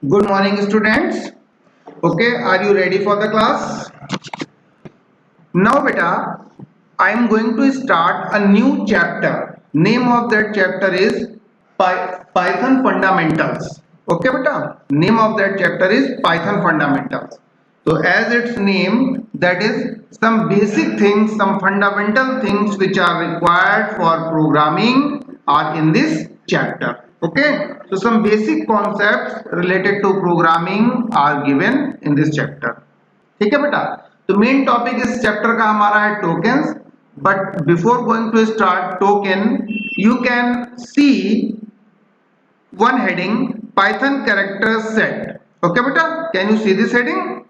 Good morning, students. Okay, are you ready for the class? Now, beta, I am going to start a new chapter. Name of that chapter is Python Fundamentals. Okay, beta. Name of that chapter is Python Fundamentals. So, as its name, that is some basic things, some fundamental things which are required for programming are in this chapter. Okay, so some basic concepts related to programming are given in this chapter. ठीक है बेटा, तो main topic इस chapter का हमारा है tokens. But before going to start token, you can see one heading, Python character set. Okay beta, can you see this heading?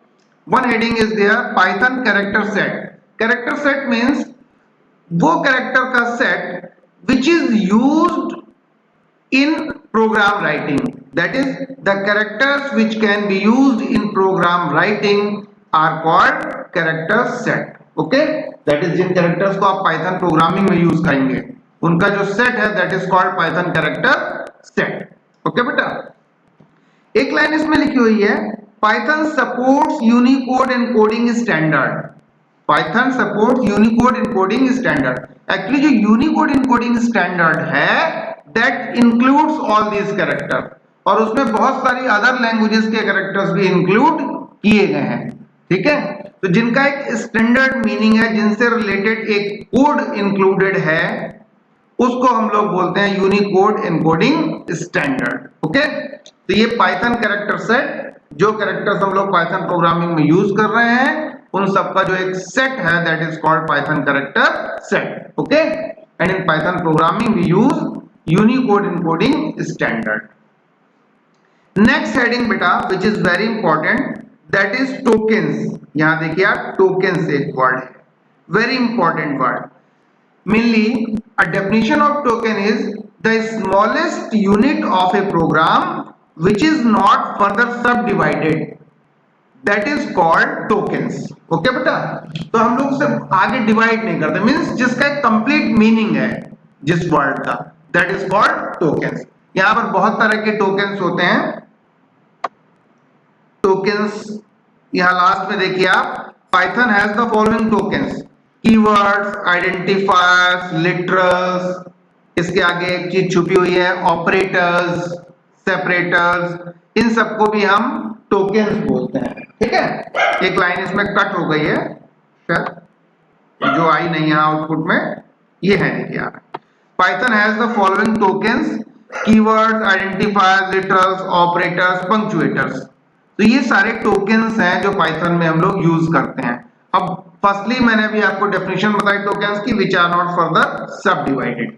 One heading is there, Python character set. Character set means वो character का set which is used in program writing. That is, the characters which can be used in program writing are called character set. Okay, that is जिन characters को आप Python programming में use करेंगे उनका जो set है that is called Python character set. Okay बेटा, एक लाइन इसमें लिखी हुई है, Python supports Unicode encoding standard. Python supports Unicode encoding standard. Actually जो Unicode encoding standard है that includes all these characters, और उसमें बहुत सारी अदर लैंग्वेजेस के कैरेक्टर्स भी इंक्लूड किए गए हैं. ठीक है, तो जिनका एक स्टैंडर्ड मीनिंग है, जिनसे रिलेटेड एक कोड इंक्लूडेड है, उसको हम लोग बोलते हैं यूनिकोड एनकोडिंग स्टैंडर्ड. ओके, तो ये पाइथन कैरेक्टर सेट, जो कैरेक्टर्स हम लोग पाइथन प्रोग्रामिंग में यूज कर रहे हैं, उन सबका जो एक सेट है that is called Python character set. Okay, and in Python programming we use Unicode encoding standard. Next heading बेटा which is very important, that is tokens. यहां देखिए आप, टोकन्स एक वर्ड है, very important word. Mainly, a definition of token is the smallest unit of a program which is not further subdivided. That is called tokens. Okay बेटा, तो हम लोग उसे आगे डिवाइड नहीं करते, मीन्स जिसका एक कंप्लीट मीनिंग है जिस वर्ड का, that is called tokens. यहाँ पर बहुत तरह के tokens होते हैं. Tokens यहाँ लास्ट में देखिए आप, Python has the following tokens: keywords, identifiers, literals, इसके आगे एक चीज छुपी हुई है ऑपरेटर्स, सेपरेटर्स, इन सबको भी हम टोकन्स बोलते हैं. ठीक है, एक लाइन इसमें कट हो गई है, जो आई नहीं है आउटपुट में, ये है देखिए आप. Python has the following tokens: keywords, identifiers, literals, operators, punctuators. तो ये सारे टोकन्स हैं जो पाइथन में हम लोग यूज करते हैं. अब फर्स्टली मैंने अभी आपको डेफिनेशन बताई टोकन्स की, which are not further subdivided,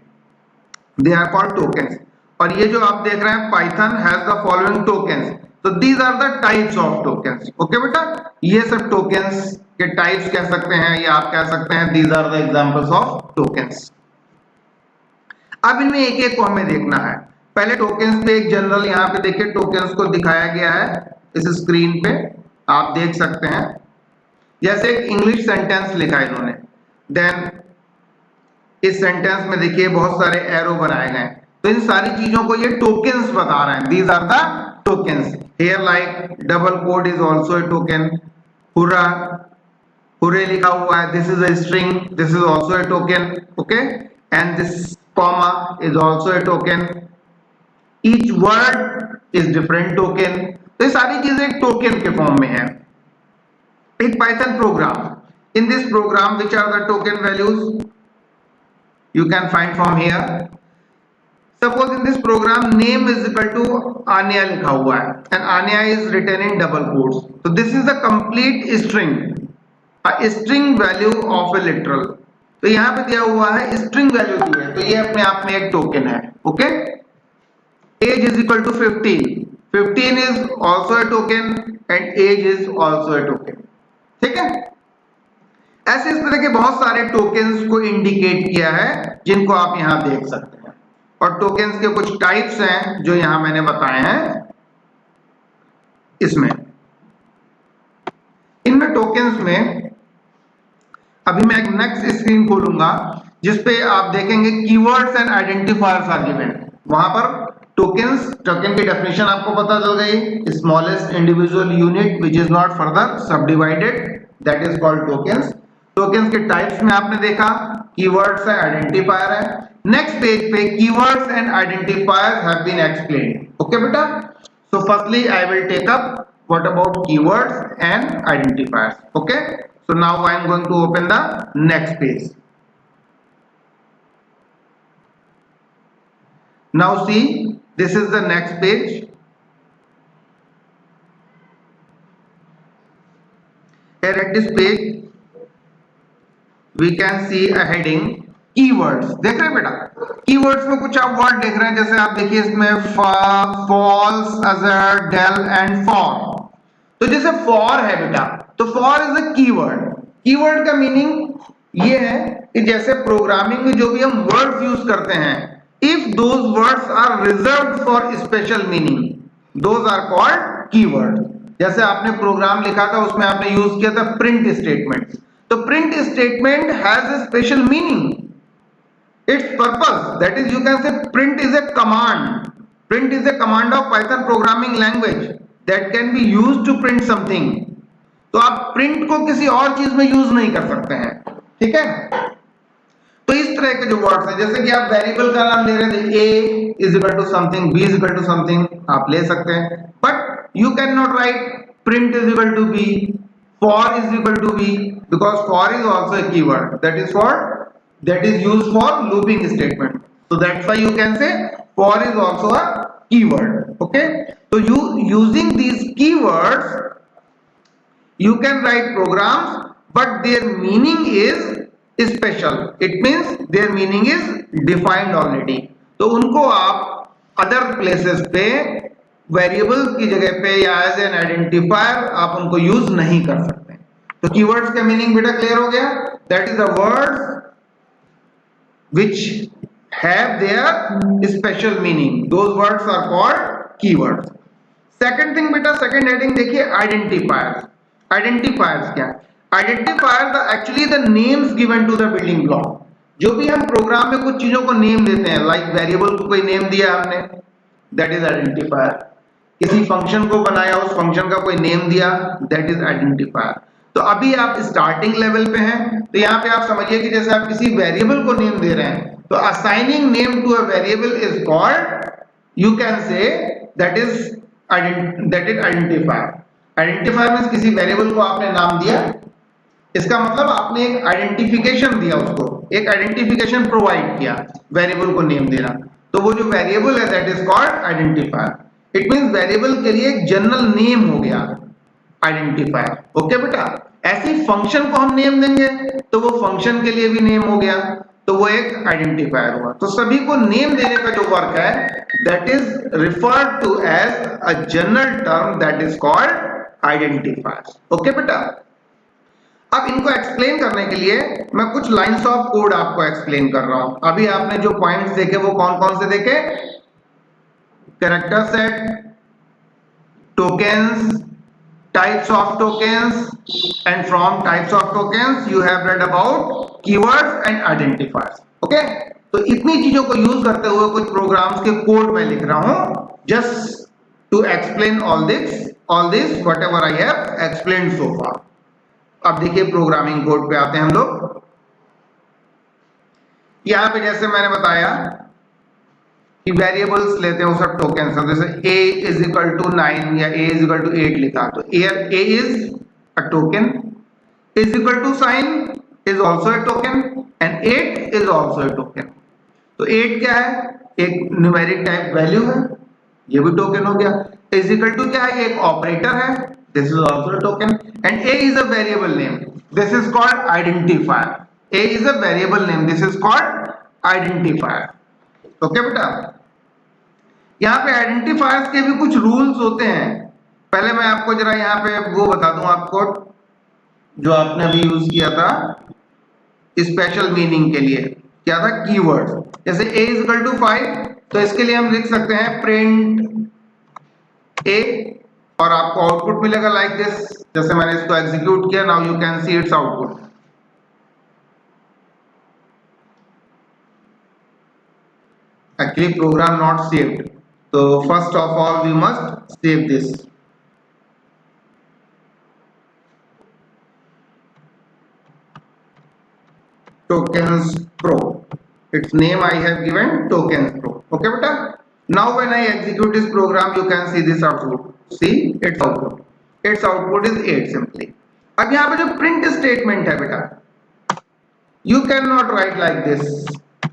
they are called tokens. और ये जो आप देख रहे हैं, Python has the following tokens, तो these are the types of tokens. Okay बेटा, ये सब टोकन्स के टाइप्स कह सकते हैं, या आप कह सकते हैं these are the examples of tokens. अब इनमें एक एक को हमें देखना है. पहले टोकन्स पे एक जनरल, यहाँ पे देखिए टोकन्स को दिखाया गया है इस स्क्रीन पे, आप देख सकते हैं. जैसे एक इंग्लिश सेंटेंस लिखा है इन्होंने, देन इस सेंटेंस में देखिए बहुत सारे एरो बनाए गए, तो इन सारी चीजों को ये टोकन्स बता रहे हैं. These are the tokens. Here like double quote is also a token, hurrah, hurray लिखा हुआ है, this is a string, this is also a token. Okay, and this comma is also a token. Each word is different token. तो ये सारी चीजें एक token के form में है. एक Python program, in this program which are the token values you can find from here. Suppose in this program name is equal to Anya लिखा हुआ है and Anya is written in double quotes. So this is the complete string, a string value of a literal. तो यहाँ पे दिया हुआ है string value दी है, तो ये अपने आप में एक टोकन है. Okay, age is equal to 15. 15 is also a token and age is also a token. ठीक है, ऐसे इस तरह के बहुत सारे टोकन्स को इंडिकेट किया है जिनको आप यहां देख सकते हैं. और टोकन्स के कुछ टाइप्स हैं जो यहां मैंने बताए हैं. इसमें इनमें टोकन्स में अभी मैं एक नेक्स्ट स्क्रीन खोलूंगा जिसपे आप देखेंगे keywords and identifiers are given. वहां पर टोकन्स, टोकन की डेफिनेशन आपको पता चल गई, smallest individual unit which is not further subdivided, that is called tokens. Tokens के टाइप्स में आपने देखा कीवर्ड्स है, आइडेंटिफायर है। नेक्स्ट पेज पे keywords and identifiers have been explained. Okay बेटा, so firstly I will take up what about keywords and identifiers. Okay, so now I am going to open the next page. Now see, this is the next page. Here at this page we can see a heading keywords. देख रहे हैं बेटा, keywords में कुछ आप word देख रहे हैं, जैसे आप देखिए इसमें false, azure, del and for। तो जैसे फॉर है बेटा, तो for is a keyword. Keyword का मीनिंग ये है कि जैसे प्रोग्रामिंग में जो भी हम वर्ड्स यूज करते हैं, if those words are reserved for special meaning, those are called keyword. जैसे आपने प्रोग्राम लिखा था, उसमें आपने यूज किया था प्रिंट स्टेटमेंट, तो print statement has a special meaning, it's purpose, that is you can say print is a command. Print is a command of Python programming language that can be used to print something। तो आप print को किसी और चीज में use नहीं कर सकते हैं, ठीक है। तो इस तरह के जो वर्ड्स हैं, जैसे कि आप वेरिएबल का नाम ले रहे थे, a is equal to something, b is equal to something, आप ले सकते हैं, but you can not write print is equal to b, for is equal to b, because for is also a keyword that is used for looping statement, so that's why you can say for is also a keyword। okay, so you using these keywords you can write programs, but their meaning is special, it means their meaning is defined already। तो उनको आप other places पे variable की जगह पे या as an identifier आप उनको यूज नहीं कर सकते। तो कीवर्ड्स का मीनिंग बेटा क्लियर हो गया, that is the words which have their special meaning, those words are called keywords। second thing बेटा, second heading देखिए identifiers। identifiers क्या, identifiers the actually the names given to the building block। जो भी हम programme में कुछ चीजों को नेम देते हैं, लाइक वेरिएबल को कोई नेम दिया हमने, दैट इज आइडेंटिफायर। किसी फंक्शन को बनाया, उस फंक्शन का कोई नेम दिया, दैट इज आइडेंटिफायर। तो अभी आप स्टार्टिंग लेवल पे हैं, तो यहाँ पे आप समझिए कि जैसे आप किसी वेरिएबल को नेम दे रहे हैं, तो assigning name to a variable is called, you can say that is identifier। identifier means किसी वेरिएबल को आपने नाम दिया, इसका मतलब आपने एक आइडेंटिफिकेशन दिया, उसको एक आइडेंटिफिकेशन प्रोवाइड किया वेरिएबल को नेम देना, तो वो जो वेरिएबल है that is called identifier. It means variable के लिए एक जनरल नेम हो गया आइडेंटिफायर। ओके बेटा, ऐसी फंक्शन को हम नेम देंगे तो वो फंक्शन के लिए भी नेम हो गया, तो वो एक आइडेंटिफायर हुआ। तो सभी को नेम देने का जो वर्क है that is referred to as a general term that is called identifiers. Okay बेटा, अब इनको एक्सप्लेन करने के लिए मैं कुछ लाइंस ऑफ कोड आपको एक्सप्लेन कर रहा हूं। अभी आपने जो पॉइंट्स देखे वो कौन कौन से देखे, character set, tokens, types of tokens, and from types of tokens you have read about keywords and identifiers। okay, तो इतनी चीजों को यूज करते हुए कुछ प्रोग्राम्स के कोड मैं लिख रहा हूं, just to explain all this whatever I have explained so far. अब देखिए प्रोग्रामिंग कोड पे आते हैं हम लोग। यहां पे जैसे मैंने बताया कि वेरिएबल्स लेते हैं, वो सब टोकन्स हैं, जैसे a इज इक्वल टू 9 या a इज इक्वल टू 8 लिखा, तो a is a token, is equal to sign is also a token and 8 is also a token. तो 8 क्या है, एक न्यूमेरिक टाइप वैल्यू है, ये भी टोकन हो गया। इज इक्वल टू क्या है, एक ऑपरेटर है, this is also a token, and a is a variable name, this is called identifier. a is a variable name, this is called identifier. Okay बेटा, यहाँ पे आइडेंटिफायर्स के भी कुछ रूल्स होते हैं। पहले मैं आपको जरा यहाँ पे वो बता दूं आपको, जो आपने अभी यूज किया था स्पेशल मीनिंग के लिए, क्या था, कीवर्ड। जैसे a इज इक्वल टू 5, तो इसके लिए हम लिख सकते हैं प्रिंट a, और आपको आउटपुट मिलेगा लाइक दिस। जैसे मैंने इसको एग्जीक्यूट किया, now you can see its output. Actually program not saved, तो first of all we must save this. Tokens Pro. Its name I have given Tokens Pro. Okay, beta. Now when I execute this program, you can see this output. See its output. Its output is 8 simply. अब यहाँ पे जो print statement है बेटा, you cannot write like this.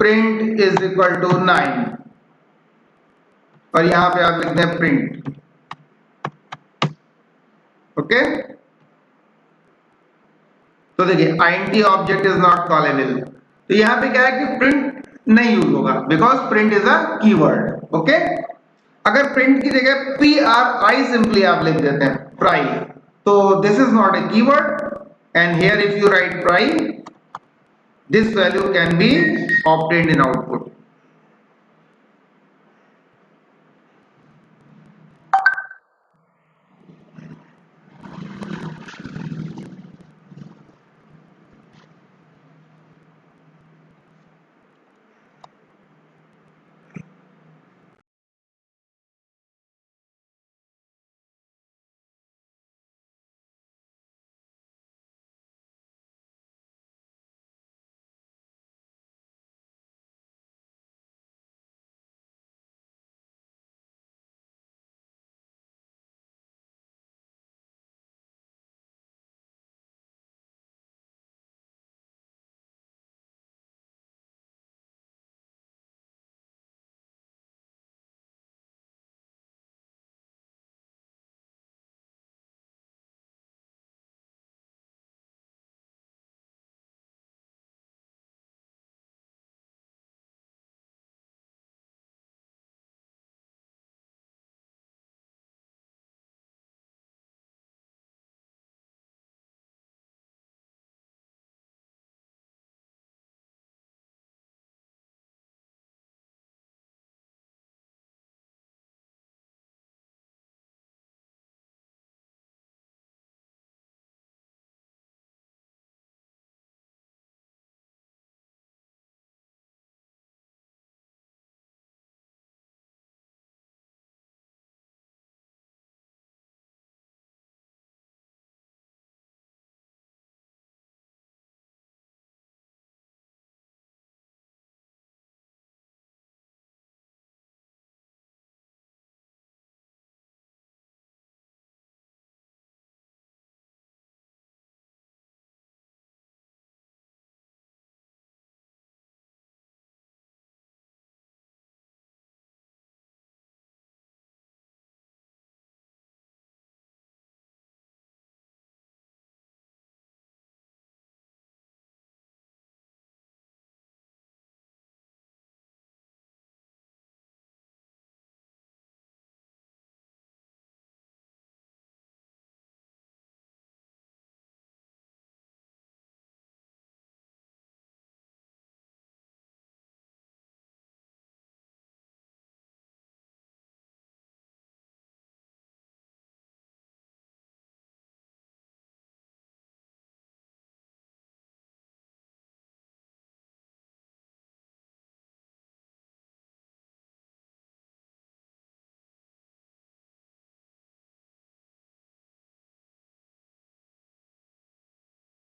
Print is equal to 9 और यहाँ पे आप लिखते हैं print. ओके तो देखिए int object is not callable. तो यहाँ पे क्या है कि प्रिंट नहीं यूज होगा because print is a keyword. Okay अगर प्रिंट की जगह pri सिंपली आप लिख देते हैं pri, तो this is not a keyword and here if you right pri, this value can be obtained in output.